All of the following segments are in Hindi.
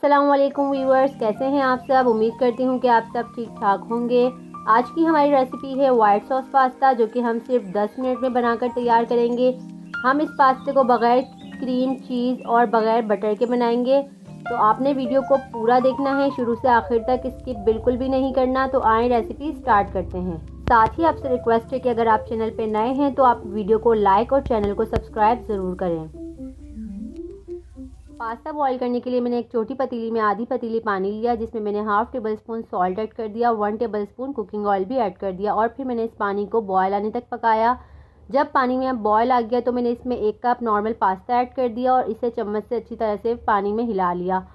अस्सलाम वालेकुम व्यूअर्स, कैसे हैं आप सब। उम्मीद करती हूँ कि आप सब ठीक ठाक होंगे। आज की हमारी रेसिपी है वाइट सॉस पास्ता, जो कि हम सिर्फ 10 मिनट में बनाकर तैयार करेंगे। हम इस पास्ते को बग़ैर क्रीम, चीज़ और बग़ैर बटर के बनाएंगे। तो आपने वीडियो को पूरा देखना है, शुरू से आखिर तक, स्किप बिल्कुल भी नहीं करना। तो आए रेसिपी स्टार्ट करते हैं। साथ ही आपसे रिक्वेस्ट है कि अगर आप चैनल पर नए हैं तो आप वीडियो को लाइक और चैनल को सब्सक्राइब ज़रूर करें। पास्ता बॉईल करने के लिए मैंने एक छोटी पतीली में आधी पतीली पानी लिया, जिसमें मैंने half table spoon salt add कर दिया, 1 टेबल स्पून कुकिंग ऑयल भी ऐड कर दिया और फिर मैंने इस पानी को बॉयल आने तक पकाया। जब पानी में बॉयल आ गया तो मैंने इसमें 1 कप नॉर्मल पास्ता ऐड कर दिया और इसे चम्मच से अच्छी तरह से पानी में हिला लिया।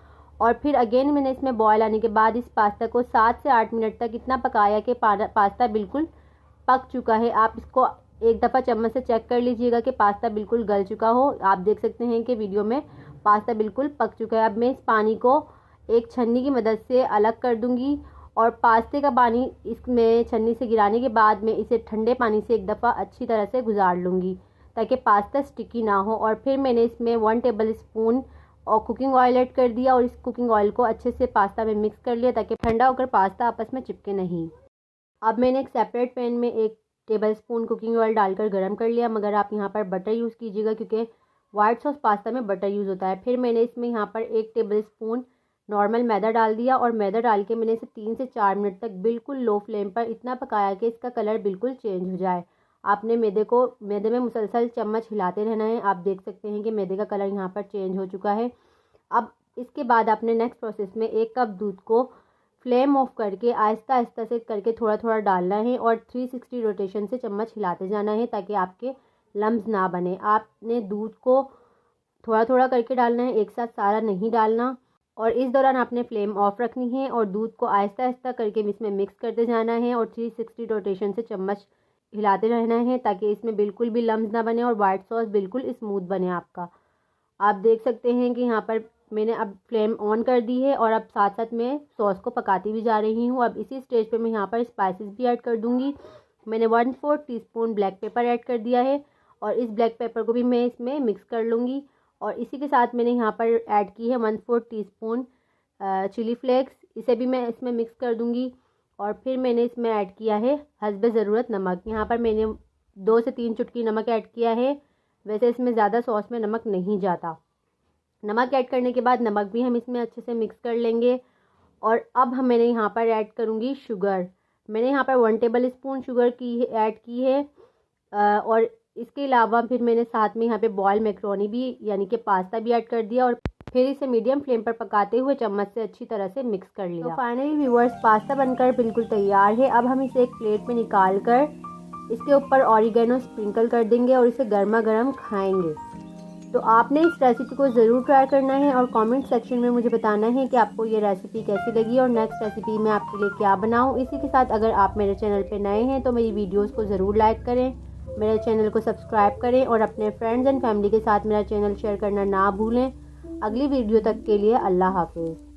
और फिर अगेन मैंने इसमें बॉयल आने के बाद इस पास्ता को 7 से 8 मिनट तक इतना पकाया कि पास्ता बिल्कुल पक चुका है। आप इसको एक दफ़ा चम्मच से चेक कर लीजिएगा कि पास्ता बिल्कुल गल चुका हो। आप देख सकते हैं कि वीडियो में पास्ता बिल्कुल पक चुका है। अब मैं इस पानी को एक छन्नी की मदद से अलग कर दूंगी और पास्ते का पानी इसमें छन्नी से गिराने के बाद मैं इसे ठंडे पानी से एक दफ़ा अच्छी तरह से गुजार लूँगी ताकि पास्ता स्टिकी ना हो। और फिर मैंने इसमें 1 टेबल स्पून और कुकिंग ऑयल ऐड कर दिया और इस कुकिंग ऑयल को अच्छे से पास्ता में मिक्स कर लिया ताकि ठंडा होकर पास्ता आपस में चिपके नहीं। अब मैंने एक सेपरेट पैन में 1 टेबल स्पून कुकिंग ऑयल डालकर गर्म कर लिया, मगर आप यहाँ पर बटर यूज़ कीजिएगा क्योंकि वाइट सॉस पास्ता में बटर यूज़ होता है। फिर मैंने इसमें यहाँ पर 1 टेबल स्पून नॉर्मल मैदा डाल दिया और मैदा डाल के मैंने इसे 3 से 4 मिनट तक बिल्कुल लो फ्लेम पर इतना पकाया कि इसका कलर बिल्कुल चेंज हो जाए। आपने मैदे में मुसलसल चम्मच हिलाते रहना है। आप देख सकते हैं कि मैदे का कलर यहाँ पर चेंज हो चुका है। अब इसके बाद आपने नेक्स्ट प्रोसेस में 1 कप दूध को फ्लेम ऑफ करके आहिस्ता आहिस्ता से करके थोड़ा थोड़ा डालना है और 360 रोटेशन से चम्मच हिलाते जाना है ताकि आपके लम्स ना बने। आपने दूध को थोड़ा थोड़ा करके डालना है, एक साथ सारा नहीं डालना। और इस दौरान आपने फ्लेम ऑफ रखनी है और दूध को आहिस्ता आहिस्ता करके इसमें मिक्स करते जाना है और 360 रोटेशन से चम्मच हिलाते रहना है ताकि इसमें बिल्कुल भी लम्स ना बने और वाइट सॉस बिल्कुल स्मूथ बने आपका। आप देख सकते हैं कि यहाँ पर मैंने अब फ्लेम ऑन कर दी है और अब साथ साथ मैं सॉस को पकाती भी जा रही हूँ। अब इसी स्टेज पे मैं यहाँ पर स्पाइसेस भी ऐड कर दूँगी। मैंने 1/4 टीस्पून ब्लैक पेपर ऐड कर दिया है और इस ब्लैक पेपर को भी मैं इसमें मिक्स कर लूँगी। और इसी के साथ मैंने यहाँ पर ऐड की है 1/4 टीस्पून चिली फ्लेक्स, इसे भी मैं इसमें मिक्स कर दूँगी। और फिर मैंने इसमें ऐड किया है हस्बे ज़रूरत नमक। यहाँ पर मैंने 2 से 3 चुटकी नमक ऐड किया है। वैसे इसमें ज़्यादा सॉस में नमक नहीं जाता। नमक ऐड करने के बाद नमक भी हम इसमें अच्छे से मिक्स कर लेंगे। और अब मैंने यहाँ पर ऐड करूँगी शुगर। मैंने यहाँ पर 1 टेबल स्पून शुगर ऐड की है। और इसके अलावा फिर मैंने साथ में यहाँ पे बॉयल मैक्रोनी भी यानी कि पास्ता भी ऐड कर दिया और फिर इसे मीडियम फ्लेम पर पकाते हुए चम्मच से अच्छी तरह से मिक्स कर लिया। तो फाइनली व्यूअर्स, पास्ता बनकर बिल्कुल तैयार है। अब हम इसे एक प्लेट में निकाल कर इसके ऊपर ऑरिगेनो स्प्रिंकल कर देंगे और इसे गर्मा गर्म खाएंगे। तो आपने इस रेसिपी को ज़रूर ट्राई करना है और कमेंट सेक्शन में मुझे बताना है कि आपको ये रेसिपी कैसी लगी और नेक्स्ट रेसिपी मैं आपके लिए क्या बनाऊं। इसी के साथ अगर आप मेरे चैनल पे नए हैं तो मेरी वीडियोस को ज़रूर लाइक करें, मेरे चैनल को सब्सक्राइब करें और अपने फ्रेंड्स एंड फैमिली के साथ मेरा चैनल शेयर करना ना भूलें। अगली वीडियो तक के लिए अल्लाह हाफिज़।